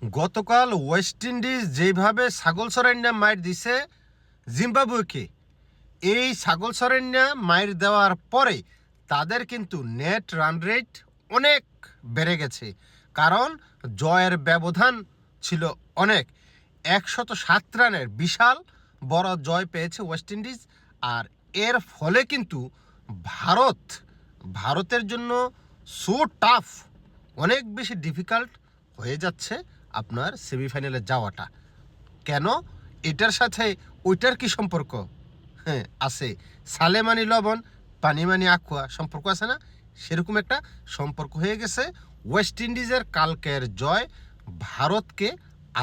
গতকাল West Indies যেভাবে ছাগল সরাইন্যা মাইর দিছে জিম্বাবুয়েকে, এই ছাগল সরাইন্যা মাইর দেওয়ার পরে তাদের কিন্তু নেট রান রেট অনেক বেড়ে গেছে। কারণ জয়ের ব্যবধান ছিল অনেক, 107 রানের বিশাল বড় জয় পেয়েছে ওয়েস্ট ইন্ডিজ। আর এর ফলে কিন্তু ভারতের জন্য সো টাফ, অনেক বেশি ডিফিকাল্ট হয়ে যাচ্ছে আপনার সেমিফাইনালে যাওয়াটা। কেন? এটার সাথে ওইটার কি সম্পর্ক? হ্যাঁ আছে, সালে মানি লবণ পানি মানি আকুয়া সম্পর্ক আছে না, সেরকম একটা সম্পর্ক হয়ে গেছে। ওয়েস্ট ইন্ডিজের কালকের জয় ভারতকে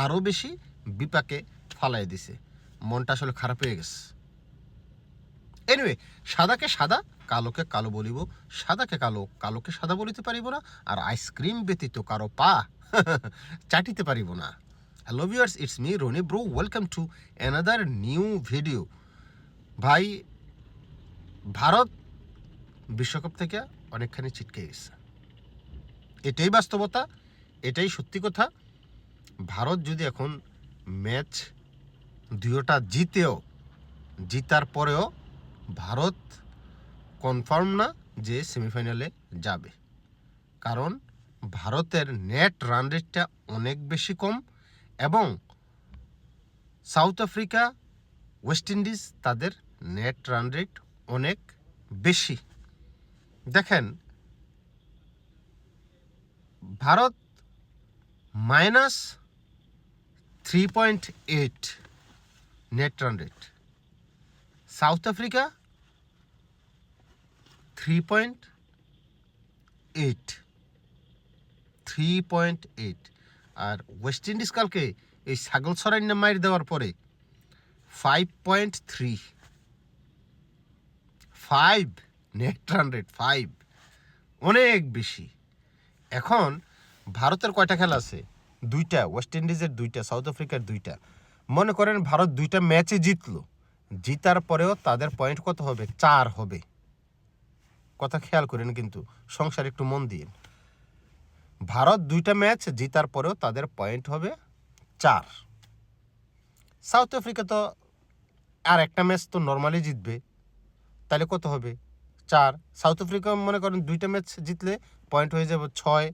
আরও বেশি বিপাকে ফালাই দিছে, মনটা আসলে খারাপ হয়ে গেছে। এনিওয়ে, সাদাকে সাদা কালোকে কালো বলিব, সাদাকে কালো কালোকে সাদা বলিতে পারিব না, আর আইসক্রিম ব্যতীত কারো পা চাটিতে পারিব না। Hello viewers, it's me Rony bro, welcome to another new video. ভাই, ভারত বিশ্বকাপ থেকে অনেকখানি ছিটকে গেছে, এটাই বাস্তবতা, এটাই সত্যি কথা। ভারত যদি এখন ম্যাচ দুটোটা জিতার পরেও ভারত কনফার্ম না যে সেমিফাইনালে যাবে, কারণ ভারতের নেট রান রেটটা অনেক বেশি কম এবং সাউথ আফ্রিকা, ওয়েস্ট ইন্ডিজ তাদের নেট রান রেট অনেক বেশি। দেখেন, Bharat -3.8 net run rate, south Africa 3.8, আর ওয়েস্ট ইন্ডিজ কালকে এই ছাগল সরাইন্যা মাইর দেওয়ার পরে 5.3 নেট রান রেট, 5, অনেক বেশি। এখন ভারতের কয়টা খেলা আছে? 2টা, ওয়েস্ট ইন্ডিজের 2টা, সাউথ আফ্রিকার 2টা। মনে করেন ভারত 2টা ম্যাচে জিতলো, জিতার পরেও তাদের পয়েন্ট কত হবে? 4 হবে। কথা খেয়াল করেন কিন্তু, সংসার একটু মন দিন। ভারত 2টা ম্যাচ জিতার পরেও তাদের পয়েন্ট হবে 4। সাউথ আফ্রিকা তো আর একটা ম্যাচ তো নর্মালি জিতবে, তাহলে কত হবে? 4। সাউথ আফ্রিকা মনে করেন 2টা ম্যাচ জিতলে পয়েন্ট হয়ে যাবে 6।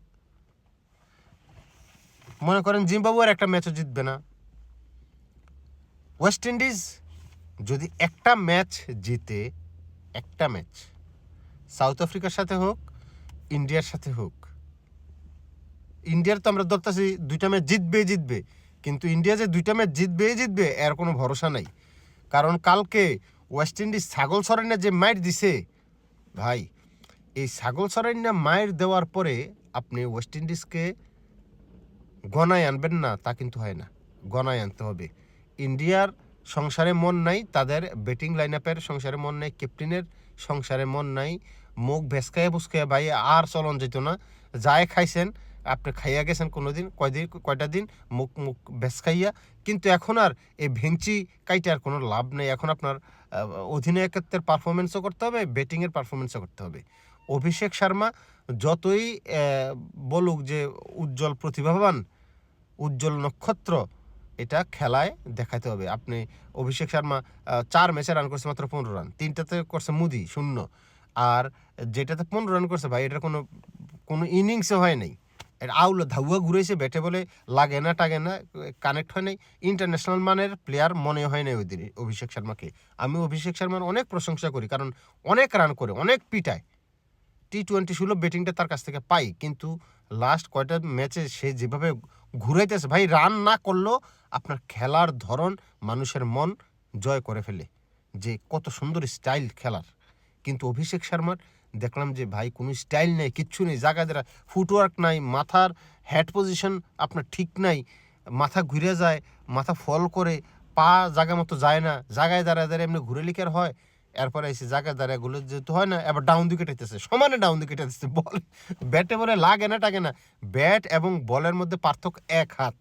মনে করেন জিম্বাবুয়ের একটা ম্যাচও জিতবে না। ওয়েস্ট ইন্ডিজ যদি একটা ম্যাচ জিতে, একটা ম্যাচ সাউথ আফ্রিকার সাথে হোক, ইন্ডিয়ার সাথে হোক, ইন্ডিয়ার তো আমরা ধরতেছি 2টা ম্যাচ জিতবে, কিন্তু ইন্ডিয়া যে 2টা ম্যাচ জিতবে এর কোনো ভরসা নাই। কারণ কালকে ওয়েস্ট ইন্ডিজ ছাগল সরাইন্যা যে মাইর দিছে ভাই, এই ছাগল সরাইন্যা মাইর দেওয়ার পরে আপনি ওয়েস্ট ইন্ডিজকে গণায় আনবেন না তা কিন্তু হয় না, গণায় আনতে হবে। ইন্ডিয়ার সংসারে মন নাই, তাদের ব্যাটিং লাইন আপের সংসারে মন নাই, ক্যাপ্টেনের সংসারে মন নাই। মুখ ভেসকাইয়া বুসকাইয়া ভাই আর চলন যেত না। যায় খাইছেন, আপনি খাইয়া গেছেন কয়টা দিন মুখ ভেসকাইয়া, কিন্তু এখন আর এই ভেঞ্চি কাইটে আর কোনো লাভ নেই। এখন আপনার অধিনায়কত্বের পারফরমেন্সও করতে হবে, ব্যাটিংয়ের পারফরমেন্সও করতে হবে। অভিষেক শর্মা যতই বলুক যে উজ্জ্বল প্রতিভাবান, উজ্জ্বল নক্ষত্র, এটা খেলায় দেখাতে হবে। আপনি অভিষেক শর্মা 4 ম্যাচে রান করছে মাত্র 15 রান, 3টাতে করছে মুদি 0, আর যেটাতে 15 রান করছে ভাই, এটার কোনো ইনিংসে হয় নাই। এটা আউলা ধাউয়া ঘুরেছে, ব্যাটে বলে লাগে না টাগে না, কানেক্ট হয় নাই। ইন্টারন্যাশনাল মানের প্লেয়ার মনে হয় নাই ওই দিন অভিষেক শর্মাকে। আমি অভিষেক শর্মার অনেক প্রশংসা করি, কারণ অনেক রান করে, অনেক পিটায়। T20 সুলভ ব্যাটিংটা তার কাছ থেকে পাই, কিন্তু লাস্ট কয়টা ম্যাচে সে যেভাবে ঘুরাইতেছে ভাই, রান না করলেও আপনার খেলার ধরন মানুষের মন জয় করে ফেলে, যে কত সুন্দর স্টাইল খেলার। কিন্তু অভিষেক শর্মার দেখলাম যে ভাই কোনো স্টাইল নেই, কিচ্ছু নেই, জায়গায় দ্বারা ফুটওয়ার্ক নাই, মাথার হেড পজিশন আপনার ঠিক নাই, মাথা ঘুরে যায়, মাথা ফল করে, পা জায়গা মতো যায় না, জায়গায় দাঁড়ায় এমনি ঘুরে লিখার হয়। এরপরে এসে জায়গায় দাঁড়ায় গুলো যেহেতু হয় না, এবার ডাউন দিকে টাইতেছে, সমানে ডাউন দিকে টাইতেছে, বল ব্যাটে বলে লাগে না টাকে না। ব্যাট এবং বলের মধ্যে পার্থক্য 1 হাত।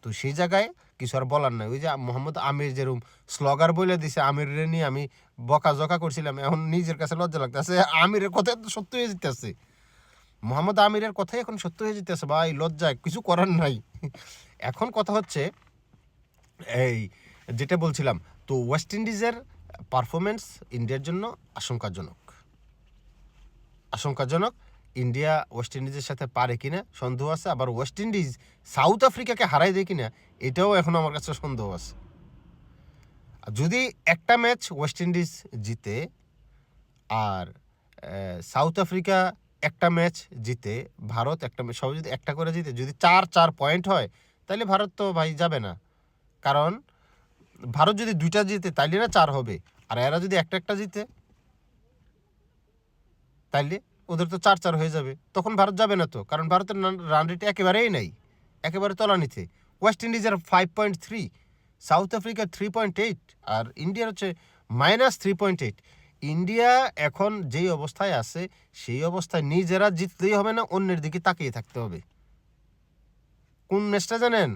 তো সেই জায়গায় কিছু আর বলার নাই। ওই যে মোহাম্মদ আমির যেরকম স্লগার বলে দিছে, আমিরে নিয়ে আমি বকাঝকা করছিলাম, এখন নিজের কাছে লজ্জা লাগতেছে, আমিরের কথা তো সত্যি হয়ে যেতেছে। মোহাম্মদ আমিরের কথাই এখন সত্য হয়ে যেতেছে ভাই, লজ্জায় কিছু করার নাই। এখন কথা হচ্ছে এই যেটা বলছিলাম, তো ওয়েস্ট ইন্ডিজের পারফরমেন্স ইন্ডিয়ার জন্য আশঙ্কাজনক। ইন্ডিয়া ওয়েস্ট ইন্ডিজের সাথে পারে কিনা সন্দেহ আছে, আবার ওয়েস্ট ইন্ডিজ সাউথ আফ্রিকাকে হারাই দেয় কিনা এটাও এখন আমার কাছে সন্দেহ আছে। যদি একটা ম্যাচ ওয়েস্ট ইন্ডিজ জিতে আর সাউথ আফ্রিকা একটা ম্যাচ জিতে, ভারত একটা ম্যাচ, সবাই যদি একটা করে জিতে, যদি 4-4 পয়েন্ট হয়, তাহলে ভারত তো ভাই যাবে না। কারণ ভারত যদি 2টা জিতে তাইলে না 4 হবে, আর এরা যদি একটা জিতে তাইলে ওদের তো 4-4 হয়ে যাবে, তখন ভারত যাবে না তো। কারণ ভারতের রান রেট একেবারেই নাই, একেবারে তলানিতে। ওয়েস্ট ইন্ডিজের 5.3, সাউথ আফ্রিকার 3.8, আর ইন্ডিয়ার হচ্ছে -3.8। ইন্ডিয়া এখন যেই অবস্থায় আছে সেই অবস্থায় নিজেরা জিতলেই হবে না, অন্যের দিকে তাকিয়ে থাকতে হবে। কোন ম্যাচটা জানেন?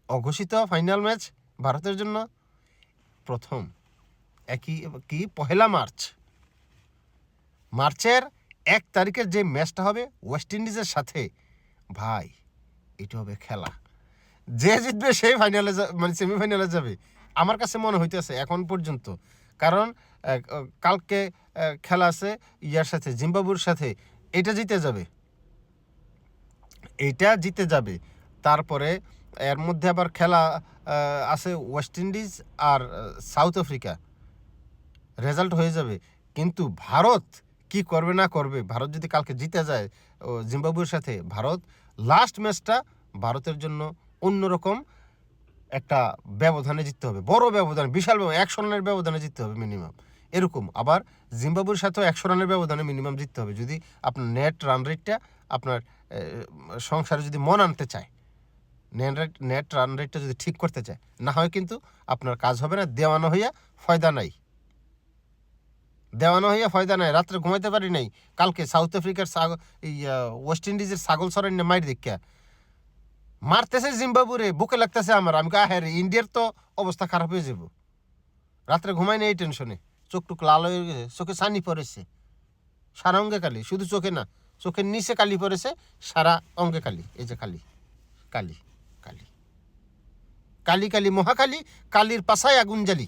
অঘোষিত ফাইনাল ম্যাচ ভারতের জন্য প্রথম কি 1 মার্চের 1 তারিখের যে ম্যাচটা হবে ওয়েস্ট ইন্ডিজের সাথে, ভাই এটা হবে খেলা। যে জিতবে সেই ফাইনালে মানে সেমিফাইনালে যাবে আমার কাছে মনে হইতেছে এখন পর্যন্ত। কারণ কালকে খেলা আছে ইয়ার সাথে, জিম্বাবুয়ের সাথে, এটা জিতে যাবে। তারপরে এর মধ্যে আবার খেলা আছে ওয়েস্ট ইন্ডিজ আর সাউথ আফ্রিকা, রেজাল্ট হয়ে যাবে। কিন্তু ভারত কি করবে না করবে, ভারত যদি কালকে জিতে যায় জিম্বাবুয়ের সাথে, ভারত লাস্ট ম্যাচটা ভারতের জন্য অন্যরকম একটা ব্যবধানে জিততে হবে, বড় ব্যবধান, বিশাল 100 রানের ব্যবধানে জিততে হবে মিনিমাম, এরকম। আবার জিম্বাবুয়ের সাথেও 100 রানের ব্যবধানে মিনিমাম জিততে হবে, যদি আপনার নেট রান রেটটা আপনার সংসারে যদি মন আনতে চায়, নেট রান রেটটা যদি ঠিক করতে চায়, না হয় কিন্তু আপনার কাজ হবে না। দেওয়ানো হইয়া ফয়দা নাই, রাত্রে ঘুমাইতে পারি নাই। কালকে সাউথ আফ্রিকার ওয়েস্ট ইন্ডিজের ছাগল সরাই না মাইর দেখা মারতেছে জিম্বাবুরে, বুকে লাগতেছে আমার। আমি হ্যাঁ রে, ইন্ডিয়ার তো অবস্থা খারাপ হয়ে যাব। রাত্রে ঘুমাই না এই টেনশনে, চোখ টুক লাল হয়ে গেছে, চোখে ছানি পড়েছে, সারা অঙ্গে কালি, শুধু চোখে না, চোখের নিচে কালি পড়েছে, সারা অঙ্গে কালি। এই যে কালি কালি কালি কালি কালি মহাকালী, কালির পাশায় আগুন জ্বালি,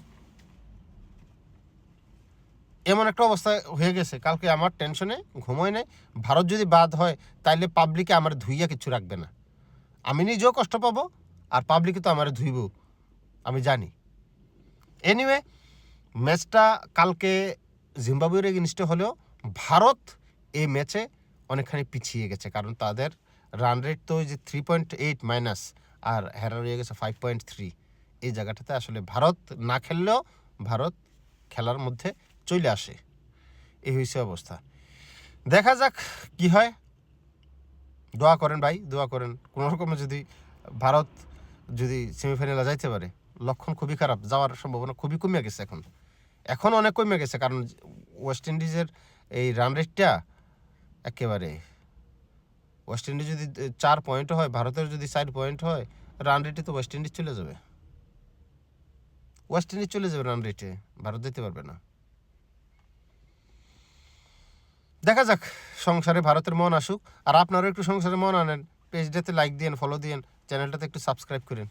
এমন একটা অবস্থা হয়ে গেছে। কালকে আমার টেনশনে ঘুমোয় নাই। ভারত যদি বাদ হয় তাইলে পাবলিকে আমার ধুইয়া কিছু রাখবে না, আমি নিজেও কষ্ট পাবো, আর পাবলিকে তো আমার ধুইব, আমি জানি। এনিওয়ে, ম্যাচটা কালকে জিম্বাবুয়ের এগেনস্টে হলেও ভারত এই ম্যাচে অনেকখানি পিছিয়ে গেছে, কারণ তাদের রান রেট তো ওই যে 3.8 মাইনাস, আর হেরা রয়ে গেছে 5.3। এই জায়গাটাতে আসলে ভারত না খেললেও ভারত খেলার মধ্যে চলে আসে, এই হয়েছে অবস্থা। দেখা যাক কি হয়। দোয়া করেন ভাই, দোয়া করেন কোনো রকমে যদি ভারত যদি সেমিফাইনালে যাইতে পারে। লক্ষণ খুবই খারাপ, যাওয়ার সম্ভাবনা খুবই কমে গেছে এখন অনেক কমে গেছে, কারণ ওয়েস্ট ইন্ডিজের এই রান রেটটা একেবারে, ওয়েস্ট ইন্ডিজ যদি 4 পয়েন্ট হয়, ভারতের যদি 4 পয়েন্ট হয়, রান রেটে তো ওয়েস্ট ইন্ডিজ চলে যাবে, রান রেটে, ভারত যেতে পারবে না। দেখা যাক, সংসারে ভারতের মন আসুক, আর আপনারাও একটু সংসারে মন আনেন। পেজটাতে লাইক দিয়েন, ফলো দিয়েন, চ্যানেলটাতে একটু সাবস্ক্রাইব করেন।